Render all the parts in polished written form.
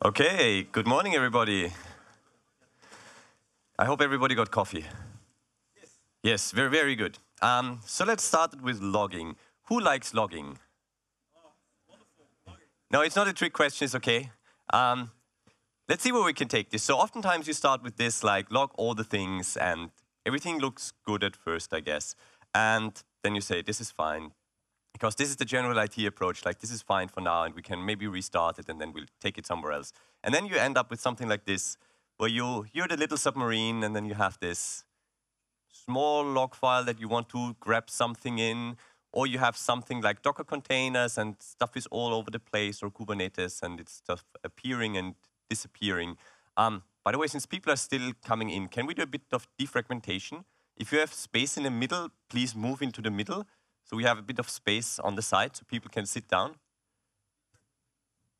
Okay, good morning, everybody. I hope everybody got coffee. Yes, very, very good. So let's start with logging. Who likes logging? No, it's not a trick question, it's okay. Let's see where we can take this. So oftentimes you start with this, like log all the things, and everything looks good at first, I guess. And then you say, this is fine. Because this is the general IT approach, like this is fine for now, and we can maybe restart it, and then we'll take it somewhere else. And then you end up with something like this, where you're the little submarine, and then you have this small log file that you want to grab something in, or you have something like Docker containers, and stuff is all over the place, or Kubernetes, and it's stuff appearing and disappearing. By the way, since people are still coming in, can we do a bit of defragmentation? If you have space in the middle, please move into the middle. So we have a bit of space on the side so people can sit down.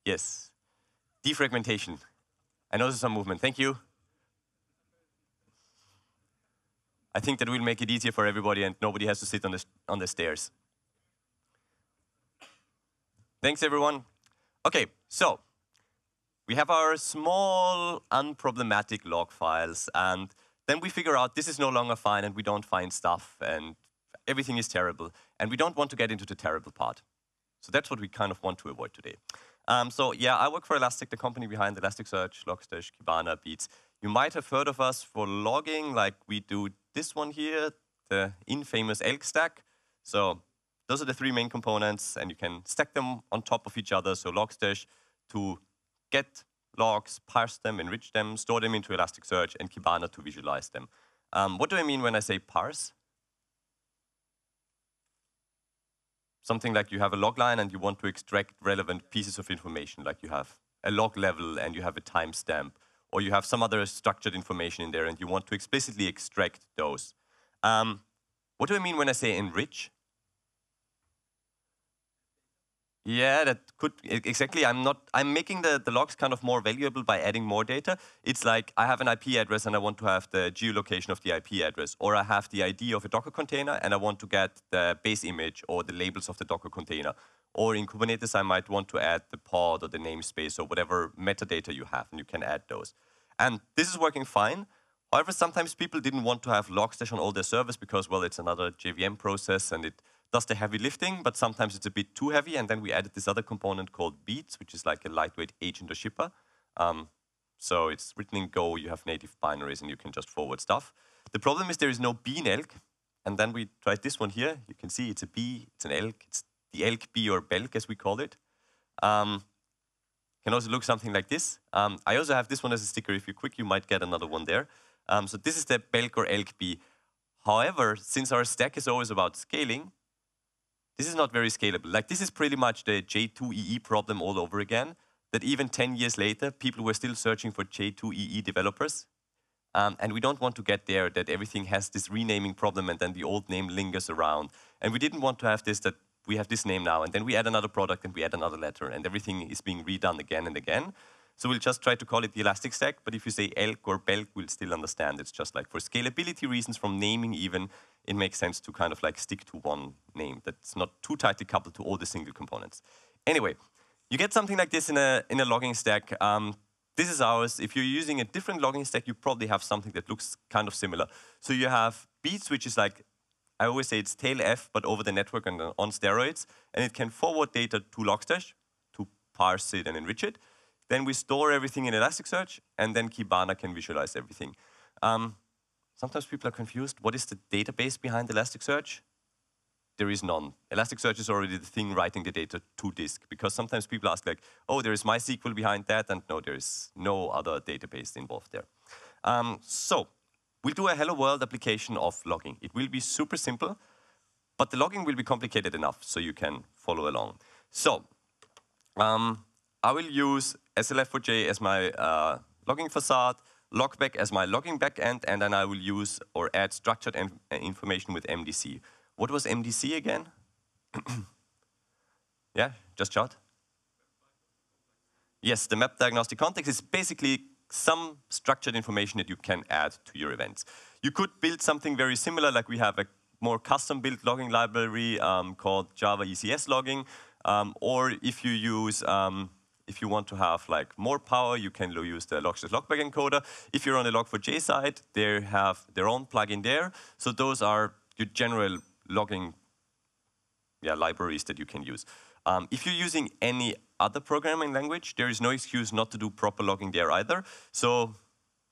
Yes. Defragmentation. I noticed some movement. Thank you. I think that will make it easier for everybody and nobody has to sit on the stairs. Thanks, everyone. Okay, so we have our small, unproblematic log files, and then we figure out this is no longer fine and we don't find stuff and everything is terrible, and we don't want to get into the terrible part. So that's what we kind of want to avoid today. So yeah, I work for Elastic, the company behind Elasticsearch, Logstash, Kibana, Beats. You might have heard of us for logging, like we do this one here, the infamous elk stack. So those are the three main components, and you can stack them on top of each other. So Logstash to get logs, parse them, enrich them, store them into Elasticsearch, and Kibana to visualize them. What do I mean when I say parse? Something like you have a log line and you want to extract relevant pieces of information, like you have a log level and you have a timestamp, or you have some other structured information in there and you want to explicitly extract those. What do I mean when I say enrich? Yeah, that could, exactly. I'm making the logs kind of more valuable by adding more data. It's like I have an IP address and I want to have the geolocation of the IP address, or I have the ID of a Docker container and I want to get the base image or the labels of the Docker container. Or in Kubernetes, I might want to add the pod or the namespace or whatever metadata you have, and you can add those. And this is working fine. However, sometimes people didn't want to have Logstash on all their servers because, well, it's another JVM process and it does the heavy lifting, but sometimes it's a bit too heavy, and then we added this other component called Beats, which is like a lightweight agent or shipper. So it's written in Go, you have native binaries, and you can just forward stuff. The problem is there is no bean elk, and then we tried this one here. You can see it's a bee, it's an elk, it's the elk bee or belk, as we call it. Can also look something like this. I also have this one as a sticker. If you're quick, you might get another one there. So this is the belk or elk bee. However, since our stack is always about scaling, this is not very scalable. Like, this is pretty much the J2EE problem all over again, that even 10 years later, people were still searching for J2EE developers. And we don't want to get there, that everything has this renaming problem and then the old name lingers around. And we didn't want to have this, that we have this name now, and then we add another product and we add another letter, and everything is being redone again and again. So we'll just try to call it the Elastic Stack, but if you say elk or belk, we'll still understand. It's just like for scalability reasons, from naming even, it makes sense to kind of like stick to one name that's not too tightly coupled to all the single components. Anyway, you get something like this in a logging stack. This is ours. If you're using a different logging stack, you probably have something that looks kind of similar. So you have Beats, which is like, I always say it's tail F, but over the network and on steroids, and it can forward data to Logstash to parse it and enrich it. Then we store everything in Elasticsearch, and then Kibana can visualize everything. Sometimes people are confused. What is the database behind Elasticsearch? There is none. Elasticsearch is already the thing writing the data to disk, because sometimes people ask like, oh, there is MySQL behind that, and no, there is no other database involved there. So we'll do a hello world application of logging. It will be super simple, but the logging will be complicated enough so you can follow along. So I will use SLF4j as my logging facade, logback as my logging backend, and then I will use or add structured information with MDC. What was MDC again? Yeah, just shout. Yes, the map diagnostic context is basically some structured information that you can add to your events. You could build something very similar, like we have a more custom-built logging library called Java ECS logging, or if you use If you want to have like more power, you can use the logs.logback encoder. If you're on the Log4j side, they have their own plugin there. So those are your general logging libraries that you can use. If you're using any other programming language, there is no excuse not to do proper logging there either. So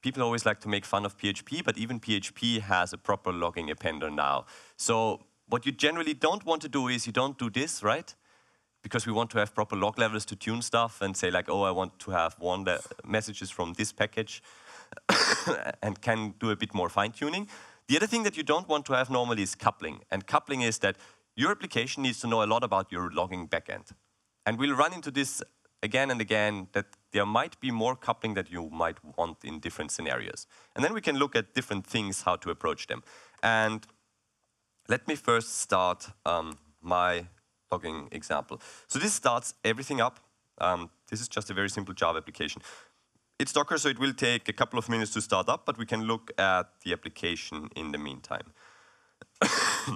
people always like to make fun of PHP, but even PHP has a proper logging appender now. So what you generally don't want to do is you don't do this, right? Because we want to have proper log levels to tune stuff and say like, oh, I want to have messages from this package and can do a bit more fine tuning. The other thing that you don't want to have normally is coupling. And coupling is that your application needs to know a lot about your logging backend. And we'll run into this again and again, that there might be more coupling that you might want in different scenarios. And then we can look at different things, how to approach them. And let me first start my logging example. So this starts everything up. This is just a very simple Java application. It's Docker, so it will take a couple of minutes to start up, but we can look at the application in the meantime.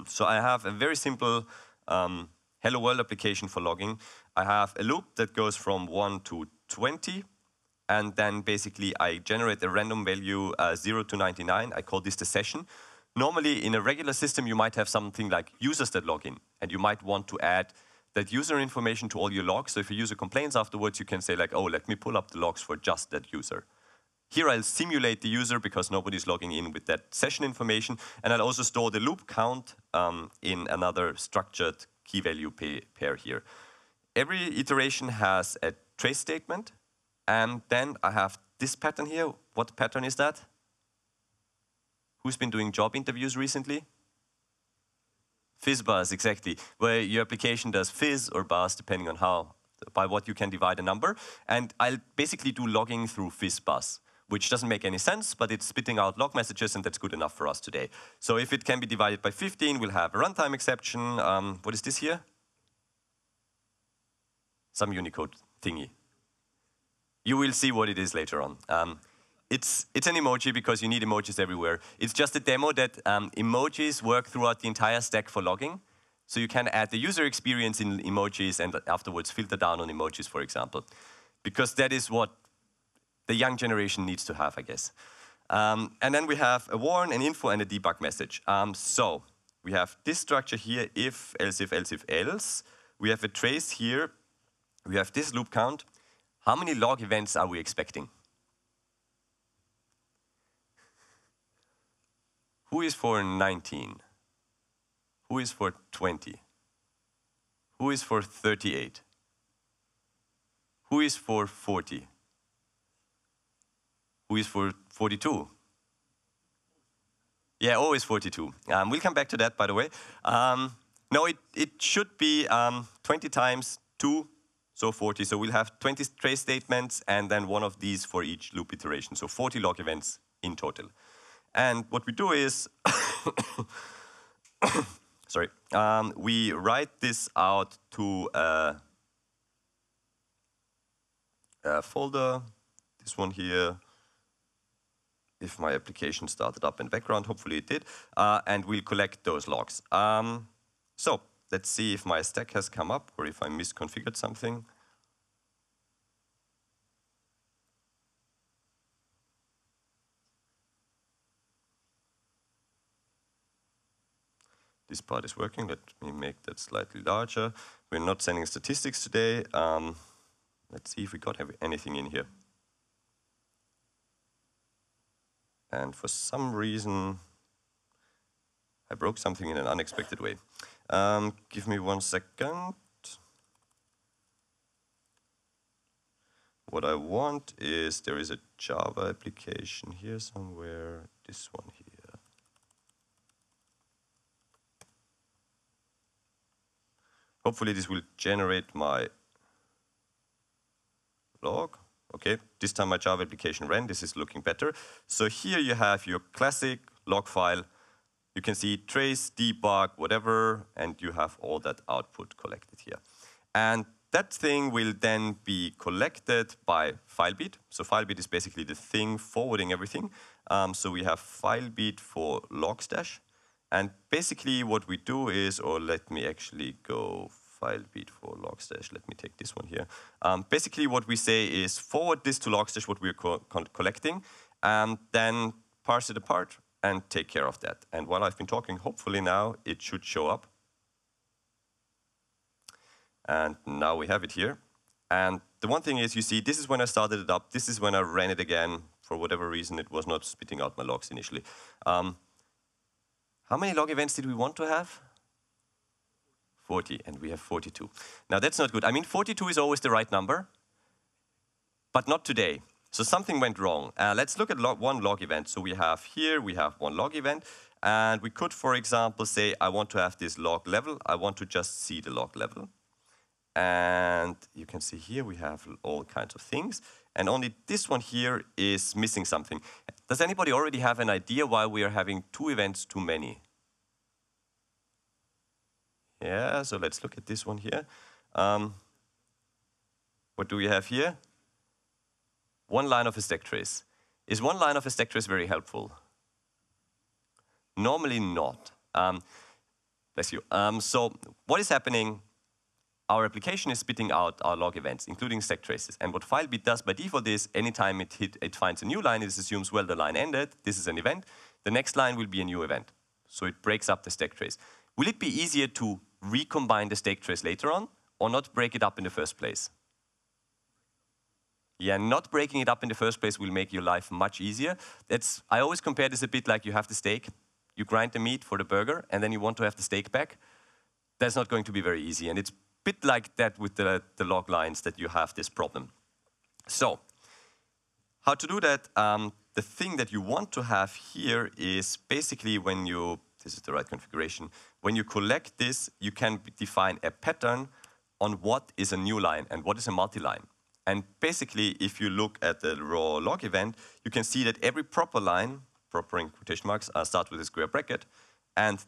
So I have a very simple Hello World application for logging. I have a loop that goes from 1 to 20, and then basically I generate a random value 0 to 99. I call this the session. Normally, in a regular system, you might have something like users that log in, and you might want to add that user information to all your logs. So if a user complains afterwards, you can say like, oh, let me pull up the logs for just that user. Here I'll simulate the user because nobody's logging in with that session information, and I'll also store the loop count in another structured key value pair here. Every iteration has a trace statement, and then I have this pattern here. What pattern is that? Who's been doing job interviews recently? Fizz-buzz, exactly, where your application does fizz or buzz depending on by what you can divide a number. And I'll basically do logging through fizz-buzz, which doesn't make any sense, but it's spitting out log messages, and that's good enough for us today. So if it can be divided by 15, we'll have a runtime exception. What is this here? Some Unicode thingy. You will see what it is later on. It's an emoji because you need emojis everywhere. It's just a demo that emojis work throughout the entire stack for logging. So you can add the user experience in emojis and afterwards filter down on emojis, for example. Because that is what the young generation needs to have, I guess. And then we have a warn, an info, and a debug message. So we have this structure here, if, else, if, else, if, else. We have a trace here. We have this loop count. How many log events are we expecting? Who is for 19? Who is for 20? Who is for 38? Who is for 40? Who is for 42? Yeah, always 42. We'll come back to that, by the way. No, it should be 20 times 2, so 40. So we'll have 20 trace statements and then one of these for each loop iteration. So 40 log events in total. And what we do is, sorry, we write this out to a folder, this one here, if my application started up in background, hopefully it did, and we'll collect those logs. So let's see if my stack has come up or if I misconfigured something. This part is working. Let me make that slightly larger. We're not sending statistics today. Let's see if we got anything in here. And for some reason, I broke something in an unexpected way. Give me 1 second. What I want is, there is a Java application here somewhere, this one here. Hopefully this will generate my log. Okay, this time my Java application ran. This is looking better. So here you have your classic log file. You can see trace, debug, whatever, and you have all that output collected here. And that thing will then be collected by filebeat. So filebeat is basically the thing forwarding everything. So we have filebeat for logstash. And basically what we do is, or let me actually go file beat for logstash. Let me take this one here. Basically, what we say is forward this to logstash, what we're collecting, and then parse it apart and take care of that. And while I've been talking, hopefully now it should show up. And now we have it here. And the one thing is, you see, this is when I started it up. This is when I ran it again. For whatever reason, it was not spitting out my logs initially. How many log events did we want to have? 40, and we have 42. Now, that's not good. I mean, 42 is always the right number, but not today. So something went wrong. Let's look at one log event. So we have here, we have one log event, and we could, for example, say, I want to have this log level. I want to just see the log level. And you can see here we have all kinds of things. And only this one here is missing something. Does anybody already have an idea why we are having 2 events too many? Yeah, so let's look at this one here. What do we have here? One line of a stack trace. Is one line of a stack trace very helpful? Normally not. Bless you. So what is happening? Our application is spitting out our log events, including stack traces. And what filebeat does by default is, anytime it finds a new line, it assumes, well, the line ended, this is an event, the next line will be a new event. So it breaks up the stack trace. Will it be easier to recombine the stack trace later on, or not break it up in the first place? Yeah, not breaking it up in the first place will make your life much easier. I always compare this a bit like you have the steak, you grind the meat for the burger, and then you want to have the steak back. That's not going to be very easy, and it's bit like that with the log lines that you have this problem. So, how to do that? The thing that you want to have here is basically when you, this is the right configuration, when you collect this, you can define a pattern on what is a new line and what is a multi-line. And basically, if you look at the raw log event, you can see that every proper line, proper in quotation marks, start with a square bracket, and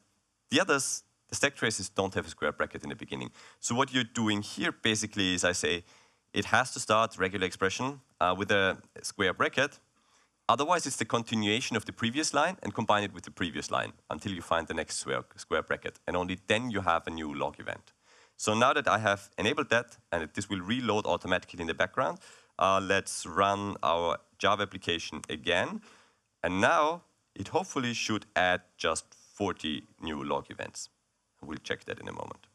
the others, the stack traces, don't have a square bracket in the beginning. So what you're doing here basically is, I say, it has to start regular expression with a square bracket. Otherwise, it's the continuation of the previous line and combine it with the previous line until you find the next square bracket. And only then you have a new log event. So now that I have enabled that, and this will reload automatically in the background, let's run our Java application again. And now it hopefully should add just 40 new log events. We'll check that in a moment.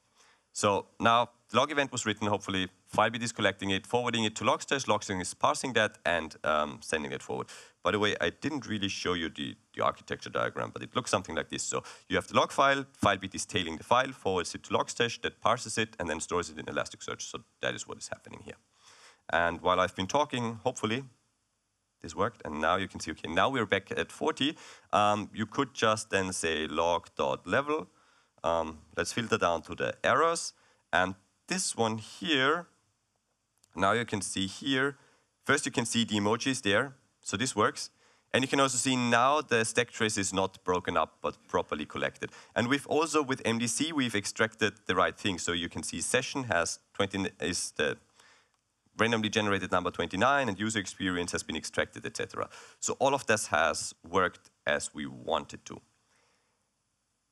So now the log event was written, hopefully filebeat is collecting it, forwarding it to logstash, logstash is parsing that, and sending it forward. By the way, I didn't really show you the architecture diagram, but it looks something like this. So you have the log file, filebeat is tailing the file, forwards it to logstash, that parses it, and then stores it in Elasticsearch. So that is what is happening here. And while I've been talking, hopefully this worked, and now you can see, okay, now we're back at 40. You could just then say log.level. Let's filter down to the errors. And this one here, now you can see here, first you can see the emojis there, so this works. And you can also see now the stack trace is not broken up, but properly collected. And we've also, with MDC, we've extracted the right thing. So you can see session has 20, is the randomly generated number 29, and user experience has been extracted, etc. So all of this has worked as we wanted to.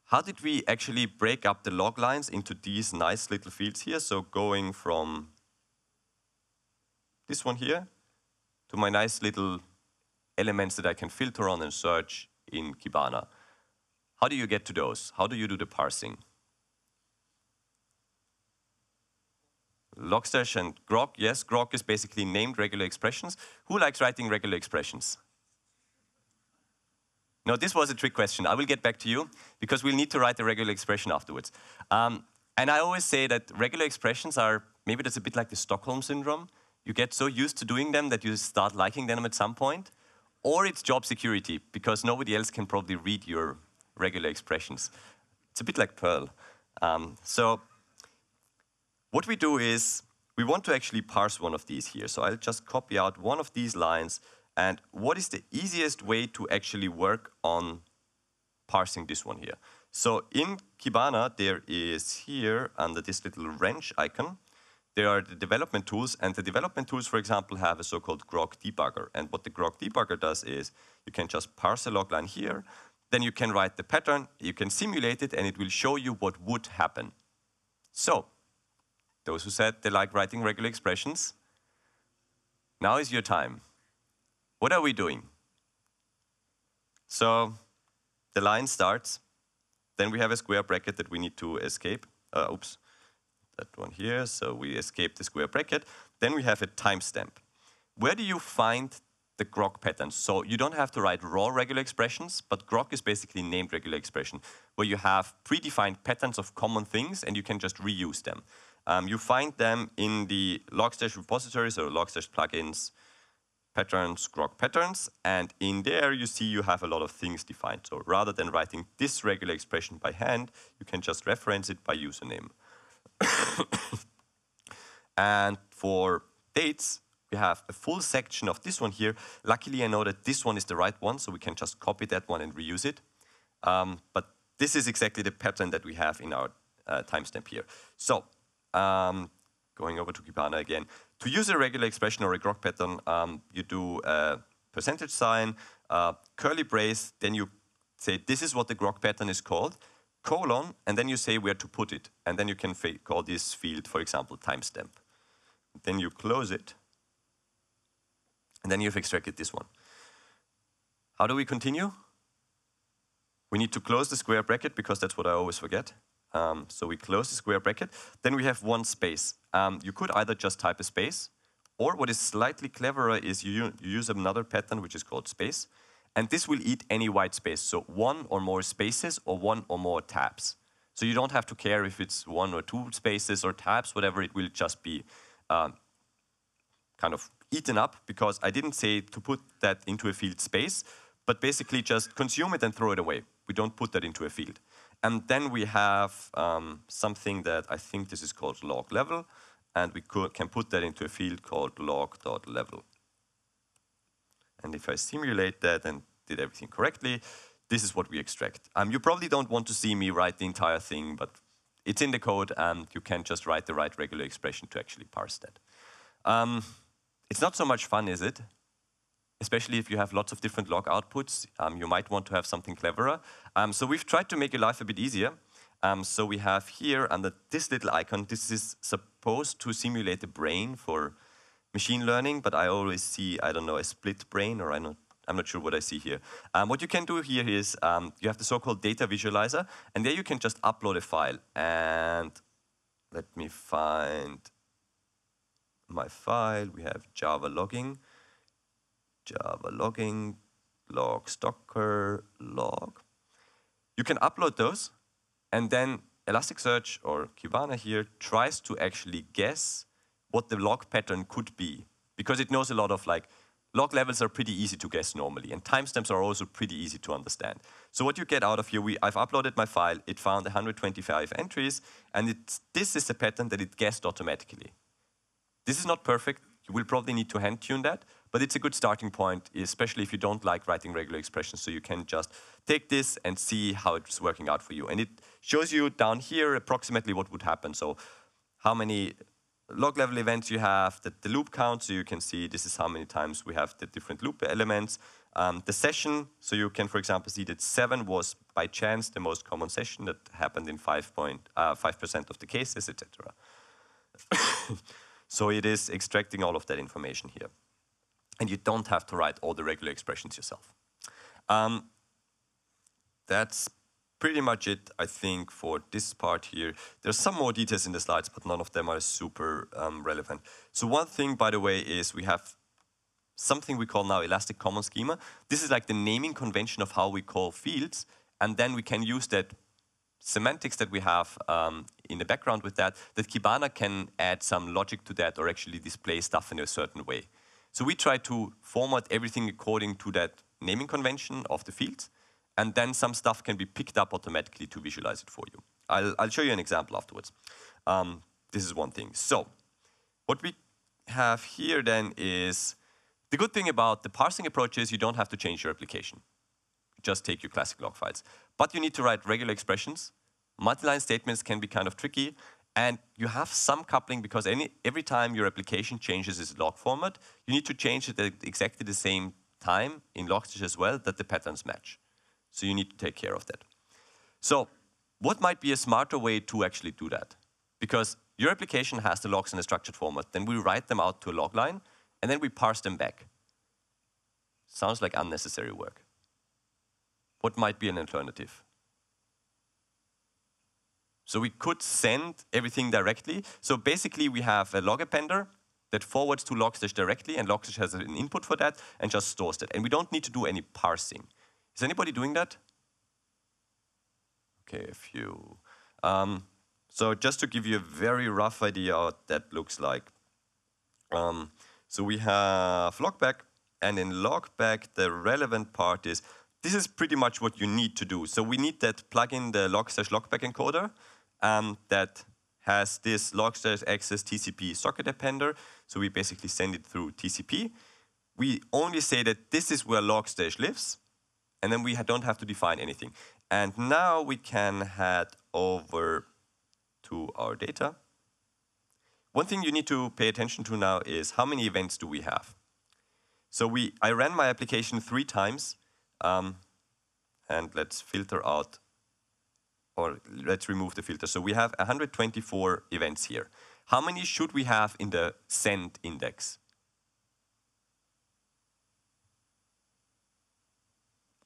How did we actually break up the log lines into these nice little fields here? So going from this one here to my nice little elements that I can filter on and search in Kibana. How do you get to those? How do you do the parsing? Logstash and grok, yes, grok is basically named regular expressions. Who likes writing regular expressions? No, this was a trick question. I will get back to you, because we'll need to write the regular expression afterwards. And I always say that regular expressions are, maybe that's a bit like the Stockholm syndrome. You get so used to doing them that you start liking them at some point. Or it's job security, because nobody else can probably read your regular expressions. It's a bit like Perl. So what we do is, we want to actually parse one of these here. So I'll just copy out one of these lines. And what is the easiest way to actually work on parsing this one here? So in Kibana, there is here, under this little wrench icon, there are the development tools. And the development tools, for example, have a so-called grok debugger. And what the grok debugger does is, you can just parse a log line here. Then you can write the pattern, you can simulate it, and it will show you what would happen. So those who said they like writing regular expressions, now is your time. What are we doing? So the line starts. Then we have a square bracket that we need to escape. Oops, that one here. So we escape the square bracket. Then we have a timestamp. Where do you find the grok patterns? So you don't have to write raw regular expressions, but grok is basically named regular expression, where you have predefined patterns of common things, and you can just reuse them. You find them in the logstash repositories or logstash plugins, patterns, grok patterns, and in there you see you have a lot of things defined. So rather than writing this regular expression by hand, you can just reference it by username. And for dates, we have a full section of this one here. Luckily, I know that this one is the right one, so we can just copy that one and reuse it. But this is exactly the pattern that we have in our timestamp here. So going over to Kibana again. To use a regular expression or a grok pattern, you do a percentage sign, curly brace, then you say this is what the grok pattern is called, colon, and then you say where to put it. And then you can call this field, for example, timestamp. Then you close it, and then you've extracted this one. How do we continue? We need to close the square bracket because that's what I always forget. So we close the square bracket. Then we have one space. You could either just type a space, or what is slightly cleverer is you use another pattern which is called space, and this will eat any white space. So one or more spaces or one or more tabs. So you don't have to care if it's one or two spaces or tabs, whatever, it will just be kind of eaten up, because I didn't say to put that into a field space, but basically just consume it and throw it away. We don't put that into a field. And then we have something that I think this is called log level, and we can put that into a field called log.level. And if I simulate that and did everything correctly, this is what we extract. You probably don't want to see me write the entire thing, but it's in the code, and you can just write the right regular expression to actually parse that. It's not so much fun, is it? Especially if you have lots of different log outputs, you might want to have something cleverer. So we've tried to make your life a bit easier. So we have here under this little icon, this is supposed to simulate the brain for machine learning, but I always see, I don't know, a split brain, or I'm not sure what I see here. What you can do here is you have the so-called data visualizer, and there you can just upload a file. And let me find my file. We have Java logging, log stocker, log. You can upload those, and then Elasticsearch or Kibana here tries to actually guess what the log pattern could be, because it knows a lot of, like, log levels are pretty easy to guess normally, and timestamps are also pretty easy to understand. So what you get out of here, I've uploaded my file, it found 125 entries, and this is a pattern that it guessed automatically. This is not perfect. You will probably need to hand tune that, but it's a good starting point, especially if you don't like writing regular expressions, so you can just take this and see how it's working out for you. And it shows you down here approximately what would happen. So how many log level events you have, the loop count, so you can see this is how many times we have the different loop elements. The session, so you can, for example, see that 7 was by chance the most common session that happened in 5% of the cases, etc. So it is extracting all of that information here. And you don't have to write all the regular expressions yourself. That's pretty much it, I think, for this part here. There's some more details in the slides, but none of them are super relevant. So one thing, by the way, is we have something we call now Elastic Common Schema. This is like the naming convention of how we call fields, and then we can use that semantics that we have in the background with that Kibana can add some logic to that or actually display stuff in a certain way. So we try to format everything according to that naming convention of the fields, and then some stuff can be picked up automatically to visualize it for you. I'll show you an example afterwards. This is one thing. So what we have here then is, the good thing about the parsing approach is you don't have to change your application. Just take your classic log files. But you need to write regular expressions. Multiline statements can be kind of tricky, and you have some coupling because every time your application changes its log format, you need to change it at exactly the same time in Logstash as well that the patterns match. So you need to take care of that. So what might be a smarter way to actually do that? Because Your application has the logs in a structured format. Then we write them out to a log line, and then we parse them back. Sounds like unnecessary work. What might be an alternative? So we could send everything directly. So basically, we have a log appender that forwards to Logstash directly, and Logstash has an input for that and just stores that. And we don't need to do any parsing. Is anybody doing that? Okay, a few. So just to give you a very rough idea what that looks like. So we have logback, and in logback, the relevant part is, this is pretty much what you need to do. So we need that plugin, the Logstash logback encoder, that has this Logstash access TCP socket appender. So we basically send it through TCP. We only say that this is where Logstash lives, and then we don't have to define anything. And now we can head over to our data. One thing you need to pay attention to now is how many events do we have? So I ran my application 3 times, and let's filter out, or let's remove the filter. So we have 124 events here. How many should we have in the send index?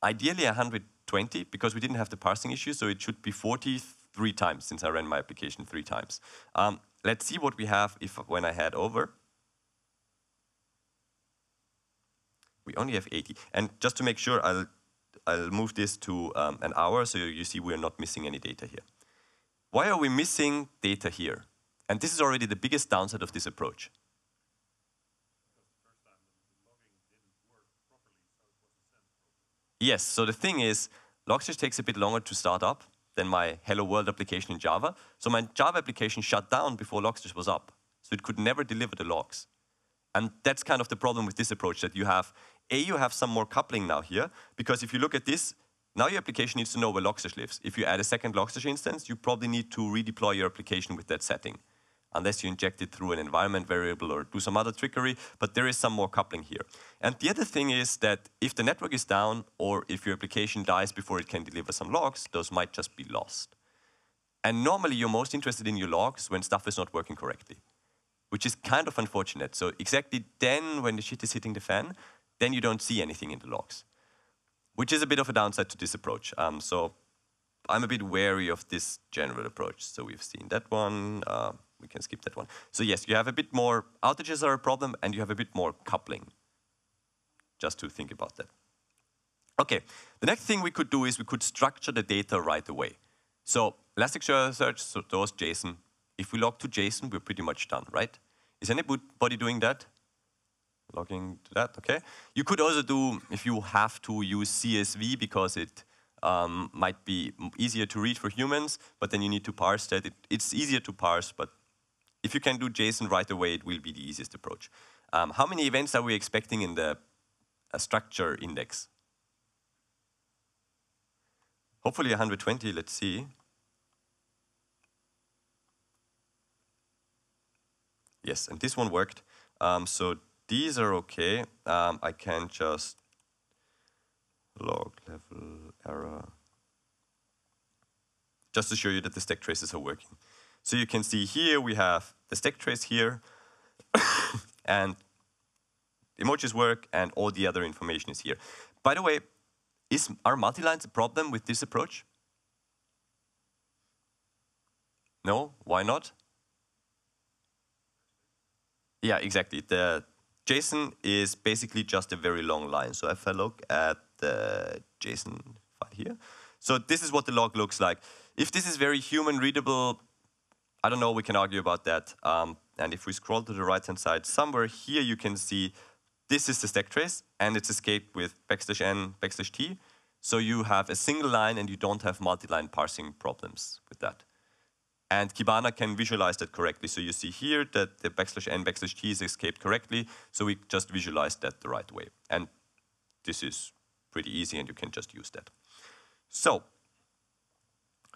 Ideally 120, because we didn't have the parsing issue, so it should be 43 times since I ran my application 3 times. Let's see what we have when I head over. We only have 80. And just to make sure, I'll move this to an hour, so you see we're not missing any data here. Why are we missing data here? And this is already the biggest downside of this approach. Yes, so the thing is, Logstash takes a bit longer to start up than my Hello World application in Java. So my Java application shut down before Logstash was up. So it could never deliver the logs. And that's kind of the problem with this approach, that you have some more coupling now here, because if you look at this, now your application needs to know where Logstash lives. If you add a second Logstash instance, you probably need to redeploy your application with that setting, unless you inject it through an environment variable or do some other trickery, but there is some more coupling here. And the other thing is that if the network is down, or if your application dies before it can deliver some logs, those might just be lost. And normally you're most interested in your logs when stuff is not working correctly, which is kind of unfortunate. So exactly then, when the shit is hitting the fan, then you don't see anything in the logs, which is a bit of a downside to this approach. So I'm a bit wary of this general approach. So we've seen that one. We can skip that one. So yes, you have a bit more outages are a problem, and you have a bit more coupling. Just to think about that. Okay, the next thing we could do is we could structure the data right away. So Elasticsearch stores JSON. If we log to JSON, we're pretty much done, right? Is anybody doing that? Logging to that, okay. You could also do, if you have to, use CSV, because it might be easier to read for humans, but then you need to parse that. It's easier to parse, but if you can do JSON right away, it will be the easiest approach. How many events are we expecting in the structure index? Hopefully 120, let's see. Yes, and this one worked. So these are okay. I can just log level error, just to show you that the stack traces are working. So you can see here we have the stack trace here, and emojis work, and all the other information is here. By the way, are multilines a problem with this approach? No? Why not? Yeah, exactly. The JSON is basically just a very long line. So if I look at the JSON file here, so this is what the log looks like. If this is very human readable, I don't know, we can argue about that. And if we scroll to the right-hand side, somewhere here you can see this is the stack trace, and it's escaped with \n, \t. So you have a single line, and you don't have multi-line parsing problems with that. And Kibana can visualize that correctly. So you see here that the \n, \t is escaped correctly. So we just visualized that the right way. And this is pretty easy, and you can just use that. So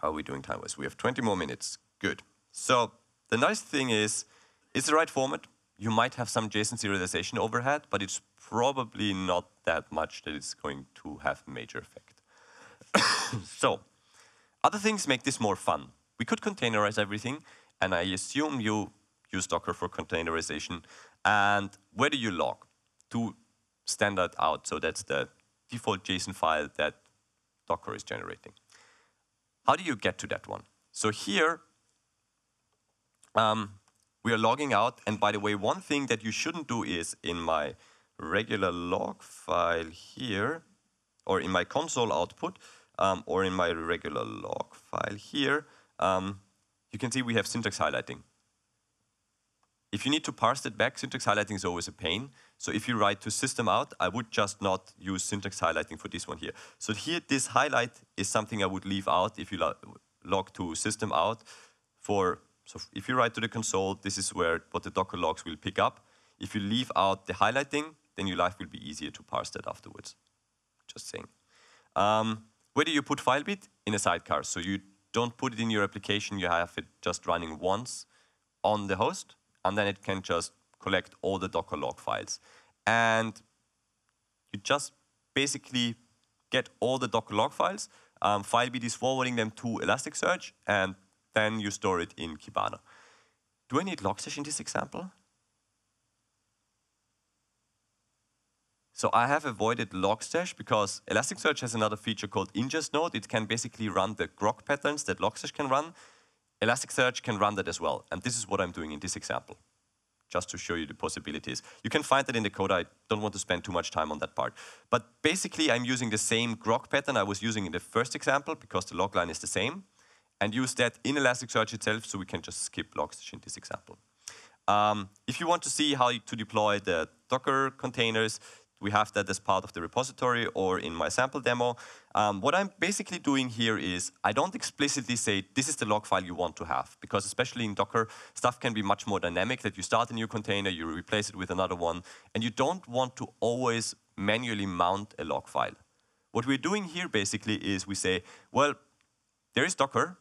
how are we doing time-wise? We have 20 more minutes. Good. So the nice thing is, it's the right format. You might have some JSON serialization overhead, but it's probably not that much that it's going to have a major effect. So other things make this more fun. We could containerize everything, and I assume you use Docker for containerization. And where do you log? To standard out, so that's the default JSON file that Docker is generating. How do you get to that one? So here, we are logging out, and by the way, one thing that you shouldn't do is in my regular log file here, or in my console output, or in my regular log file here, you can see we have syntax highlighting. If you need to parse it back, syntax highlighting is always a pain. So if you write to system out, I would just not use syntax highlighting for this one here. So here, this highlight is something I would leave out if you log to system out. So if you write to the console, this is what the Docker logs will pick up. If you leave out the highlighting, then your life will be easier to parse that afterwards. Just saying. Where do you put FileBit? In a sidecar. So you don't put it in your application, you have it just running once on the host, and then it can just collect all the Docker log files. And you just basically get all the Docker log files. FileBit is forwarding them to Elasticsearch, and then you store it in Kibana. Do I need Logstash in this example? So I have avoided Logstash because Elasticsearch has another feature called ingest node. It can basically run the grok patterns that Logstash can run. Elasticsearch can run that as well. And this is what I'm doing in this example, just to show you the possibilities. You can find that in the code. I don't want to spend too much time on that part. But basically, I'm using the same grok pattern I was using in the first example because the log line is the same, and use that in Elasticsearch itself, so we can just skip Logstash in this example. If you want to see how to deploy the Docker containers, we have that as part of the repository or in my sample demo. What I'm basically doing here is I don't explicitly say this is the log file you want to have, because especially in Docker, stuff can be much more dynamic, that you start a new container, you replace it with another one, and you don't want to always manually mount a log file. What we're doing here basically is we say, well, there is Docker,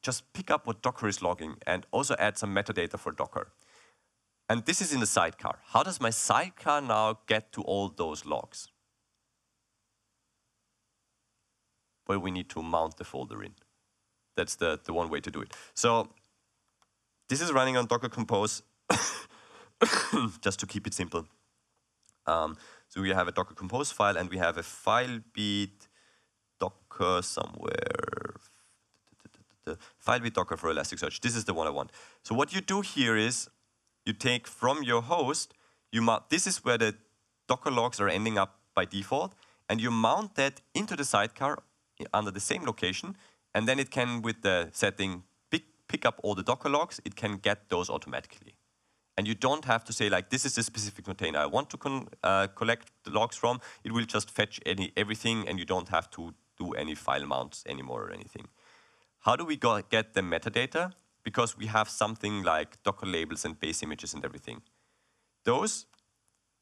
just pick up what Docker is logging and also add some metadata for Docker. And this is in the sidecar. How does my sidecar now get to all those logs? Well, we need to mount the folder in. That's the one way to do it. So this is running on Docker Compose, just to keep it simple. So we have a Docker Compose file, and we have a FileBit Docker somewhere. FileBit Docker for Elasticsearch. This is the one I want. So what you do here is, you take from your host, this is where the Docker logs are ending up by default, and you mount that into the sidecar under the same location, and then it can, with the setting, pick up all the Docker logs, it can get those automatically. And you don't have to say, like, this is a specific container I want to collect the logs from. It will just fetch everything, and you don't have to do any file mounts anymore or anything. How do we get the metadata? Because we have something like Docker labels and base images and everything. Those,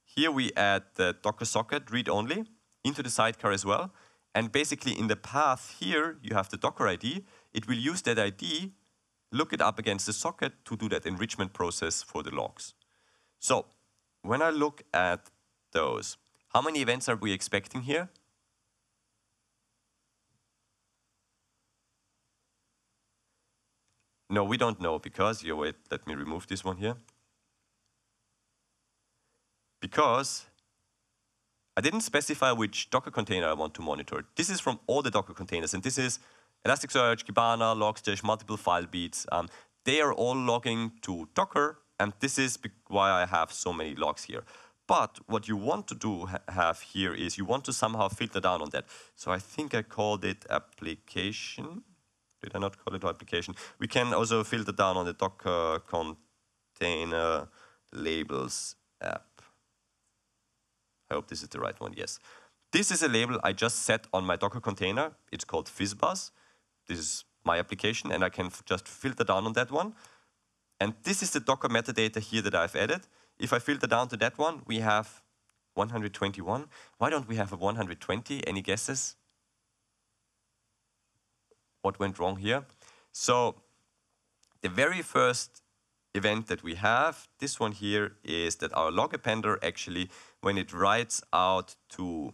here we add the Docker socket read-only into the sidecar as well. And basically in the path here, you have the Docker ID. It will use that ID, look it up against the socket to do that enrichment process for the logs. So when I look at those, how many events are we expecting here? No, we don't know because, wait, let me remove this one here. Because I didn't specify which Docker container I want to monitor. This is from all the Docker containers, and this is Elasticsearch, Kibana, Logstash, multiple FileBits. They are all logging to Docker, and this is why I have so many logs here. But what you want to have here is you want to somehow filter down on that. So I think I called it application. Did I not call it application? We can also filter down on the Docker container labels app. I hope this is the right one, yes. This is a label I just set on my Docker container. It's called FizzBuzz. This is my application, and I can just filter down on that one. And this is the Docker metadata here that I've added. If I filter down to that one, we have 121. Why don't we have a 120? Any guesses? What went wrong here? So the very first event that we have, this one here, is that our log appender actually, when it writes out to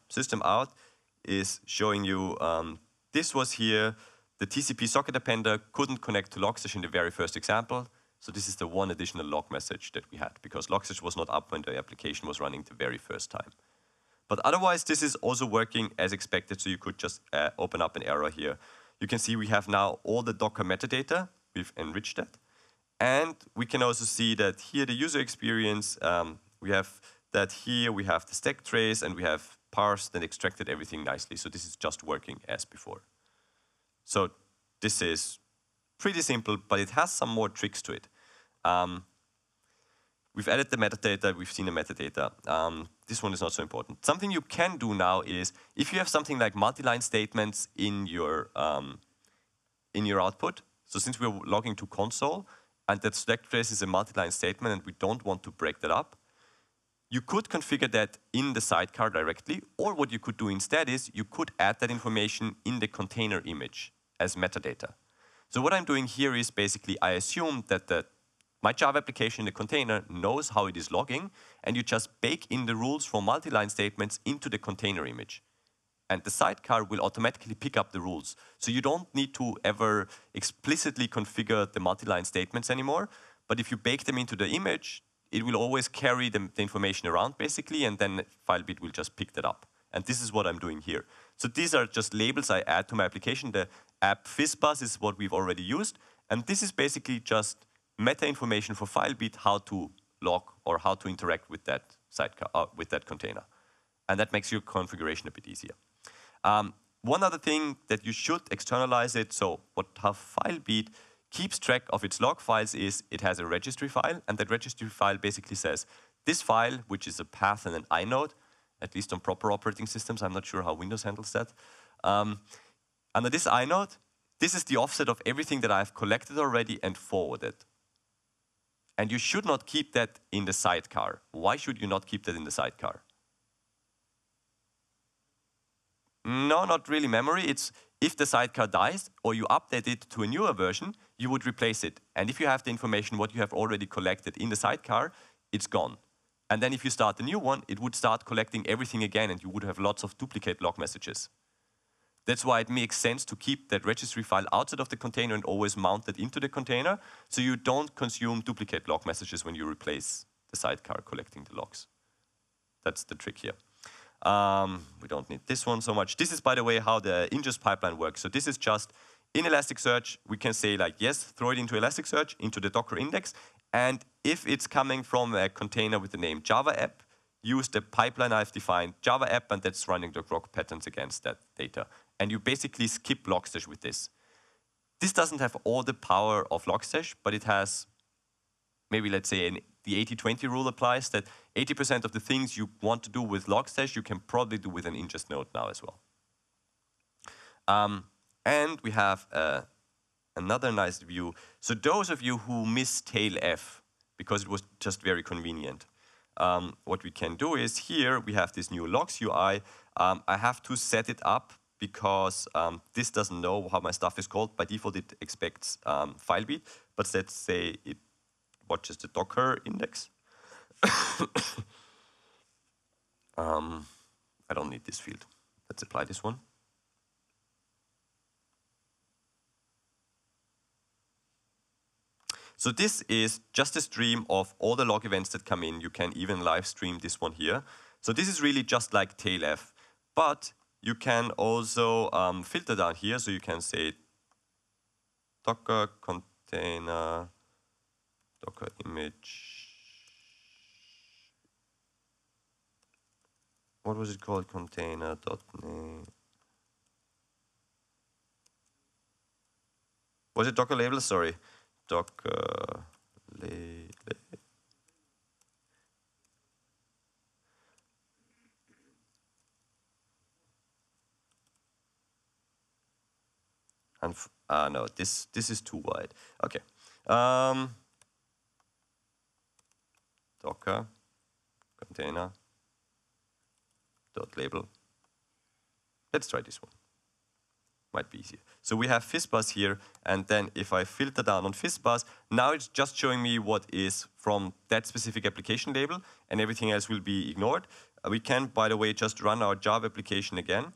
system out, is showing you this was here the TCP socket appender couldn't connect to Logstash in the very first example. So this is the one additional log message that we had, because Logstash was not up when the application was running the very first time. But otherwise, this is also working as expected, so you could just open up an error here. You can see we have now all the Docker metadata. We've enriched that. And we can also see that here the user experience, we have that here, we have the stack trace, and we have parsed and extracted everything nicely. So this is just working as before. So this is pretty simple, but it has some more tricks to it. We've added the metadata, we've seen the metadata. This one is not so important. Something you can do now is, if you have something like multiline statements in your output, so since we're logging to console, and that stack trace is a multiline statement and we don't want to break that up, you could configure that in the sidecar directly, or what you could do instead is you could add that information in the container image as metadata. So what I'm doing here is basically I assume that my Java application in the container knows how it is logging, and you just bake in the rules for multiline statements into the container image. And the sidecar will automatically pick up the rules. So you don't need to ever explicitly configure the multiline statements anymore, but if you bake them into the image, it will always carry the information around, basically, and then FileBit will just pick that up. And this is what I'm doing here. So these are just labels I add to my application. The app fizzbuzz is what we've already used. And this is basically just meta information for FileBit, how to log or how to interact with that sidecar, with that container. And that makes your configuration a bit easier. One other thing that you should externalize it, so how FileBit keeps track of its log files is it has a registry file, and that registry file basically says, this file, which is a path and an inode, at least on proper operating systems, I'm not sure how Windows handles that. Under this inode, this is the offset of everything that I've collected already and forwarded. And you should not keep that in the sidecar. Why should you not keep that in the sidecar? No, not really memory. It's if the sidecar dies or you update it to a newer version, you would replace it. And if you have the information what you have already collected in the sidecar, it's gone. And then if you start a new one, it would start collecting everything again, and you would have lots of duplicate log messages. That's why it makes sense to keep that registry file outside of the container and always mount it into the container, so you don't consume duplicate log messages when you replace the sidecar collecting the logs. That's the trick here. We don't need this one so much. This is, by the way, how the ingest pipeline works. So this is just, in Elasticsearch, we can say like, yes, throw it into Elasticsearch, into the Docker index, and if it's coming from a container with the name Java app, use the pipeline I've defined, Java app, and that's running the grok patterns against that data. And you basically skip Logstash with this. This doesn't have all the power of Logstash, but it has, maybe let's say the 80-20 rule applies, that 80% of the things you want to do with Logstash, you can probably do with an ingest node now as well. And we have another nice view. So those of you who miss tail F, because it was just very convenient, what we can do is here we have this new logs UI. I have to set it up because this doesn't know how my stuff is called. By default, it expects FileBit, but let's say it watches the Docker index. I don't need this field. Let's apply this one. So this is just a stream of all the log events that come in. You can even live stream this one here. So this is really just like tailf, but you can also filter down here. So you can say Docker container, Docker image. What was it called? Container.name. Was it Docker label? Sorry. Docker label. And no, this is too wide. Okay. Docker container dot label. Let's try this one. Might be easier. So we have fizzbuzz here, and then if I filter down on fizzbuzz, now it's just showing me what is from that specific application label, and everything else will be ignored. We can, by the way, just run our Java application again,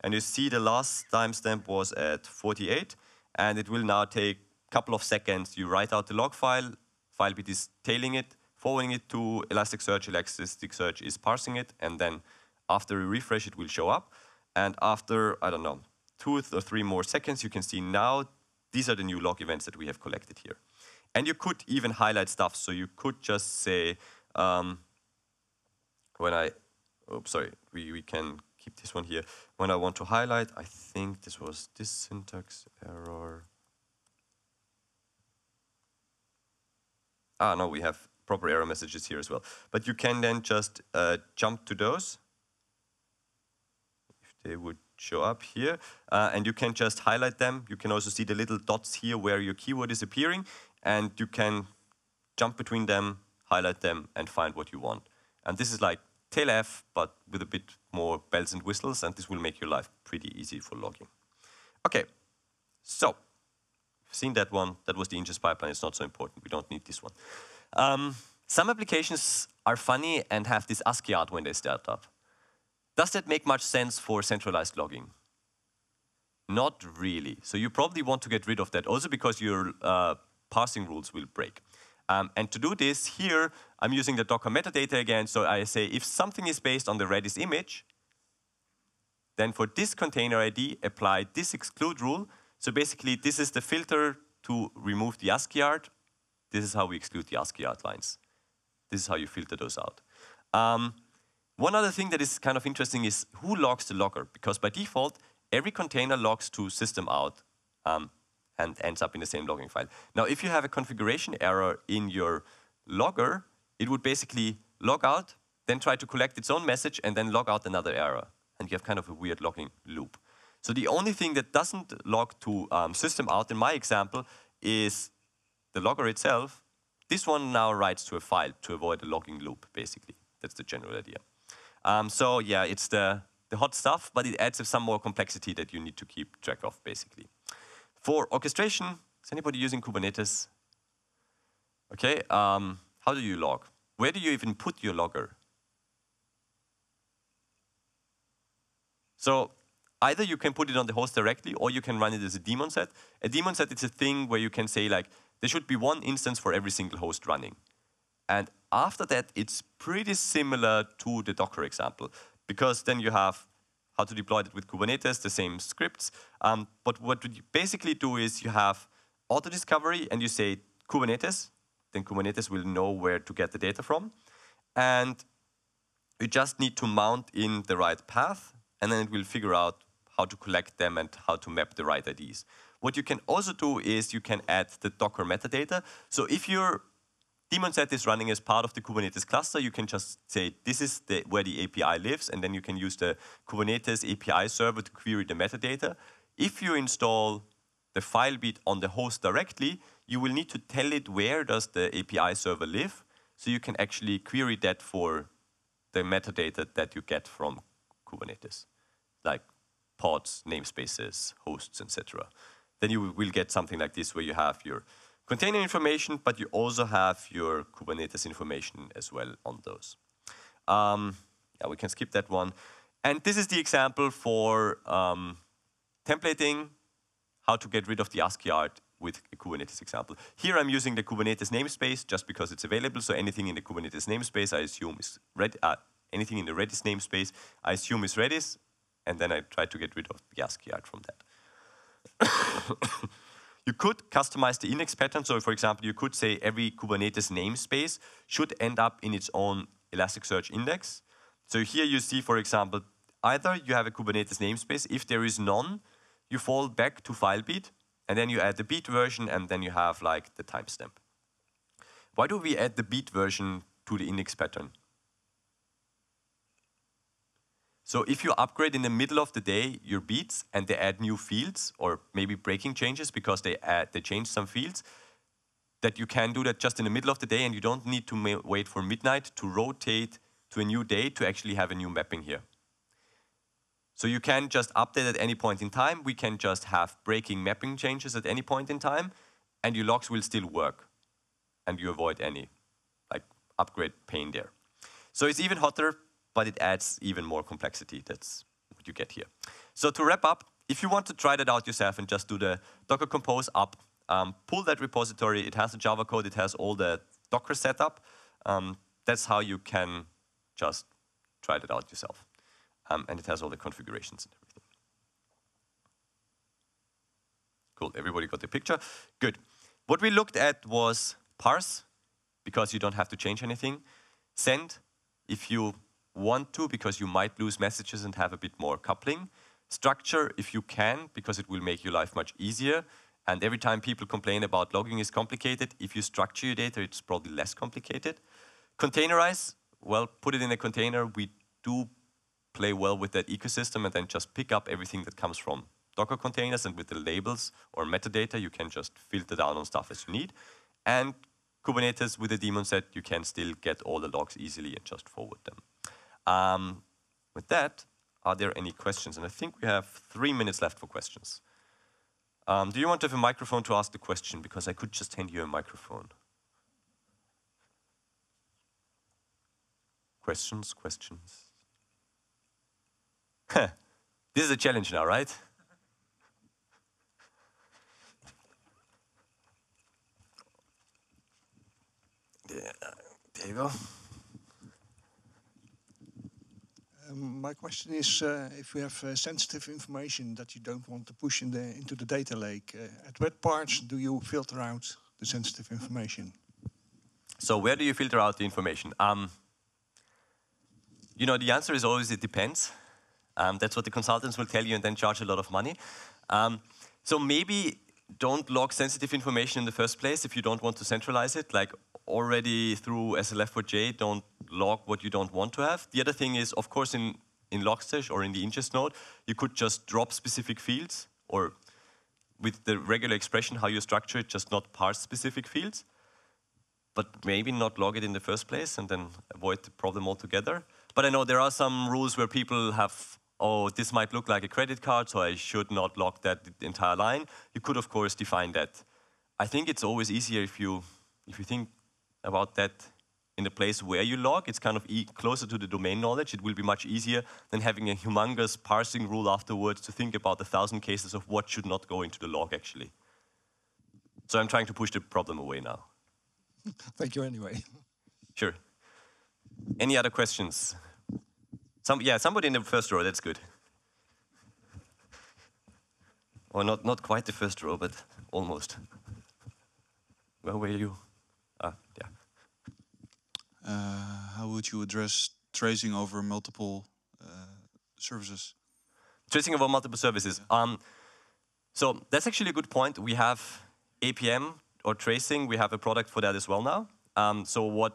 and you see the last timestamp was at 48. and it will now take a couple of seconds. You write out the log file, FileBit is tailing it, forwarding it to Elasticsearch, Elasticsearch is parsing it, and then after a refresh, it will show up. And after, I don't know, 2 or 3 more seconds, you can see now these are the new log events that we have collected here. And you could even highlight stuff. So you could just say, we can keep this one here. When I want to highlight, I think this was this syntax error. No, we have proper error messages here as well. But you can then just jump to those, if they would show up here, and you can just highlight them. You can also see the little dots here where your keyword is appearing, and you can jump between them, highlight them, and find what you want. And this is like tail F, but with a bit more bells and whistles, and this will make your life pretty easy for logging. Okay, so you've seen that one. That was the ingest pipeline. It's not so important. We don't need this one. Some applications are funny and have this ASCII art when they start up. Does that make much sense for centralized logging? Not really. So you probably want to get rid of that also because your parsing rules will break. And to do this, here, I'm using the Docker metadata again. So I say, if something is based on the Redis image, then for this container ID, apply this exclude rule. So basically, this is the filter to remove the ASCII art. This is how we exclude the ASCII art lines. This is how you filter those out. One other thing that is kind of interesting is who logs the logger? Because by default, every container logs to system out and ends up in the same logging file. Now, if you have a configuration error in your logger, it would basically log out, then try to collect its own message, and then log out another error. And you have kind of a weird logging loop. So the only thing that doesn't log to system out in my example is the logger itself. This one now writes to a file to avoid a logging loop, basically. That's the general idea. So yeah, it's the hot stuff, but it adds some more complexity that you need to keep track of, basically. For orchestration, is anybody using Kubernetes? Okay, how do you log? Where do you even put your logger? So either you can put it on the host directly, or you can run it as a daemon set. A daemon set is a thing where you can say, like, there should be one instance for every single host running. And after that, it's pretty similar to the Docker example, because then you have how to deploy it with Kubernetes, the same scripts. But what you basically do is you have auto-discovery, and you say Kubernetes. Then Kubernetes will know where to get the data from. And you just need to mount in the right path, and then it will figure out how to collect them and how to map the right IDs. What you can also do is you can add the Docker metadata. So if your daemon set is running as part of the Kubernetes cluster, you can just say, this is where the API lives, and then you can use the Kubernetes API server to query the metadata. If you install the FileBit on the host directly, you will need to tell it where does the API server live, so you can actually query that for the metadata that you get from Kubernetes, like pods, namespaces, hosts, etc. Then you will get something like this, where you have your container information, but you also have your Kubernetes information as well on those. Yeah, we can skip that one. And this is the example for templating, how to get rid of the ASCII art with a Kubernetes example. Here I'm using the Kubernetes namespace just because it's available. So anything in the Kubernetes namespace, I assume is anything in the Redis namespace, I assume is Redis, and then I try to get rid of the ASCII art from that. You could customize the index pattern. So, for example, you could say every Kubernetes namespace should end up in its own Elasticsearch index. So here you see, for example, either you have a Kubernetes namespace. If there is none, you fall back to FileBit, and then you add the beat version, and then you have like the timestamp. Why do we add the beat version to the index pattern? So if you upgrade in the middle of the day your beats and they add new fields, or maybe breaking changes because they change some fields, that you can do that just in the middle of the day, and you don't need to wait for midnight to rotate to a new day to actually have a new mapping here. So you can just update at any point in time. We can just have breaking mapping changes at any point in time, and your logs will still work, and you avoid any like upgrade pain there. So it's even hotter, but it adds even more complexity. That's what you get here. So to wrap up, if you want to try that out yourself and just do the Docker compose up, pull that repository. It has the Java code. It has all the Docker setup. That's how you can just try that out yourself. And it has all the configurations and everything. Cool, everybody got the picture? Good. What we looked at was parse, because you don't have to change anything. Send, if you want to, because you might lose messages and have a bit more coupling. Structure, if you can, because it will make your life much easier. And every time people complain about logging is complicated, if you structure your data, it's probably less complicated. Containerize, well, put it in a container. We do play well with that ecosystem and then just pick up everything that comes from Docker containers, and with the labels or metadata, you can just filter down on stuff as you need. And Kubernetes, with the daemon set, you can still get all the logs easily and just forward them. With that, are there any questions? And I think we have 3 minutes left for questions. Do you want to have a microphone to ask the question? Because I could just hand you a microphone. Questions, questions. This is a challenge now, right? There you go. My question is, if we have sensitive information that you don't want to push into the data lake, at what parts do you filter out the sensitive information? So where do you filter out the information? You know, the answer is always it depends. That's what the consultants will tell you and then charge a lot of money. So maybe don't log sensitive information in the first place if you don't want to centralize it. Like already through SLF4j, don't log what you don't want to have. The other thing is, of course, in Logstash or in the ingest node, you could just drop specific fields, or with the regular expression, how you structure it, just not parse specific fields. But maybe not log it in the first place and then avoid the problem altogether. But I know there are some rules where people have, oh, this might look like a credit card, so I should not log that entire line. You could, of course, define that. I think it's always easier if you think about that in the place where you log. It's kind of closer to the domain knowledge. It will be much easier than having a humongous parsing rule afterwards to think about 1,000 cases of what should not go into the log, actually. So I'm trying to push the problem away now. Thank you anyway. Sure. Any other questions? Yeah, somebody in the first row, that's good. Or not quite the first row, but almost. Where were you? Yeah. How would you address tracing over multiple services? Tracing over multiple services. So that's actually a good point. We have APM or tracing. We have a product for that as well now. So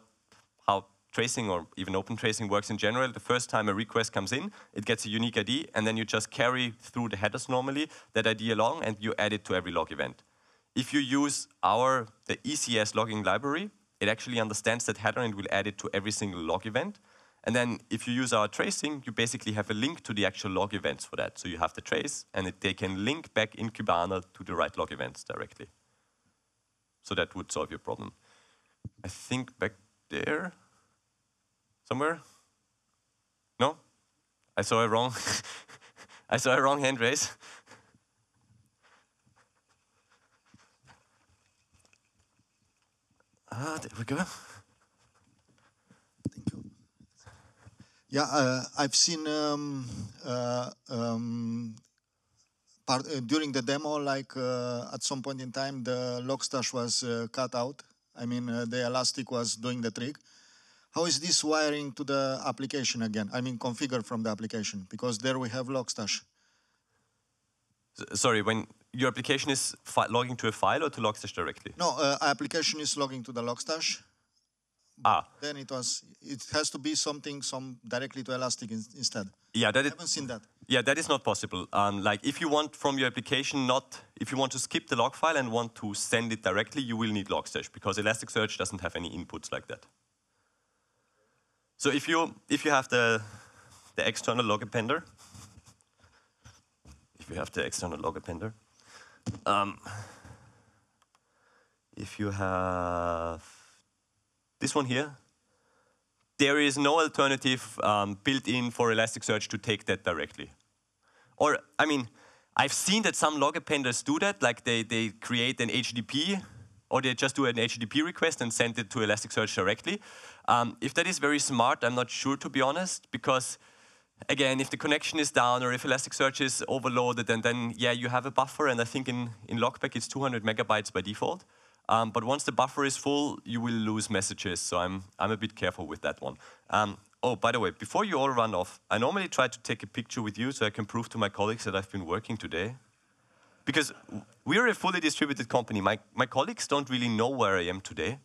how tracing or even open tracing works in general, the first time a request comes in, it gets a unique ID, and then you just carry through the headers normally that ID along, and you add it to every log event. If you use the ECS logging library, it actually understands that header and will add it to every single log event. And then if you use our tracing, you basically have a link to the actual log events for that. So you have the trace, and they can link back in Kibana to the right log events directly. So that would solve your problem. I think back there, somewhere? No? I saw a wrong, I saw a wrong hand raise. There we go. Thank you. Yeah, I've seen during the demo, like at some point in time, the Logstash was cut out. I mean, the Elastic was doing the trick. How is this wiring to the application again? I mean, configured from the application, because there we have Logstash. Sorry, when your application is logging to a file or to Logstash directly? No, application is logging to the Logstash. Then it has to be something directly to Elastic instead. Yeah, I haven't seen that. Yeah, that is not possible. Like if you want from your application if you want to skip the log file and want to send it directly, you will need Logstash, because Elasticsearch doesn't have any inputs like that. So if you have the external log appender, if you have this one here, there is no alternative built in for Elasticsearch to take that directly. Or, I mean, I've seen that some log appenders do that, like they create an HTTP, or they just do an HTTP request and send it to Elasticsearch directly. If that is very smart, I'm not sure, to be honest, because again, if the connection is down or if Elasticsearch is overloaded, and then yeah, you have a buffer, and I think in Logback it's 200 megabytes by default. But once the buffer is full, you will lose messages, so I'm a bit careful with that one. Oh, by the way, before you all run off, I normally try to take a picture with you so I can prove to my colleagues that I've been working today. Because we're a fully distributed company. My colleagues don't really know where I am today.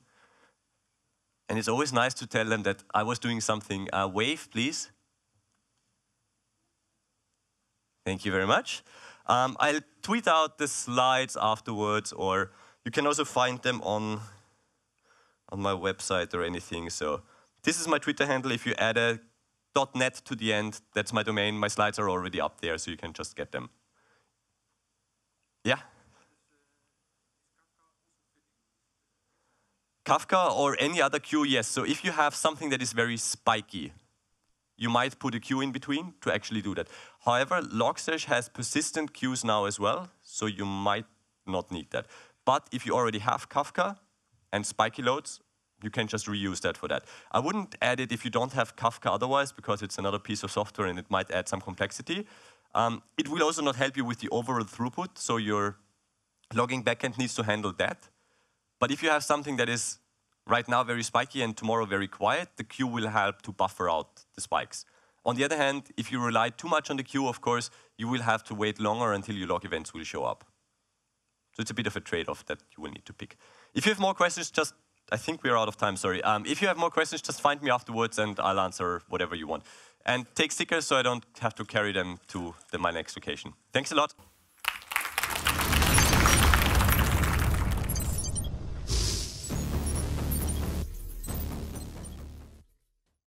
And it's always nice to tell them that I was doing something. Wave, please. Thank you very much. I'll tweet out the slides afterwards, or you can also find them on my website or anything. So this is my Twitter handle. If you add a .net to the end, that's my domain. My slides are already up there, so you can just get them. Yeah? Kafka or any other queue, yes. So if you have something that is very spiky, you might put a queue in between to actually do that. However, Logstash has persistent queues now as well, so you might not need that. But if you already have Kafka and spiky loads, you can just reuse that for that. I wouldn't add it if you don't have Kafka otherwise, because it's another piece of software and it might add some complexity. It will also not help you with the overall throughput, so your logging backend needs to handle that. But if you have something that is right now very spiky and tomorrow very quiet, the queue will help to buffer out the spikes. On the other hand, if you rely too much on the queue, of course, you will have to wait longer until your log events will show up. So it's a bit of a trade-off that you will need to pick. If you have more questions, I think we're out of time, sorry. If you have more questions, just find me afterwards and I'll answer whatever you want. And take stickers so I don't have to carry them to my next location. Thanks a lot.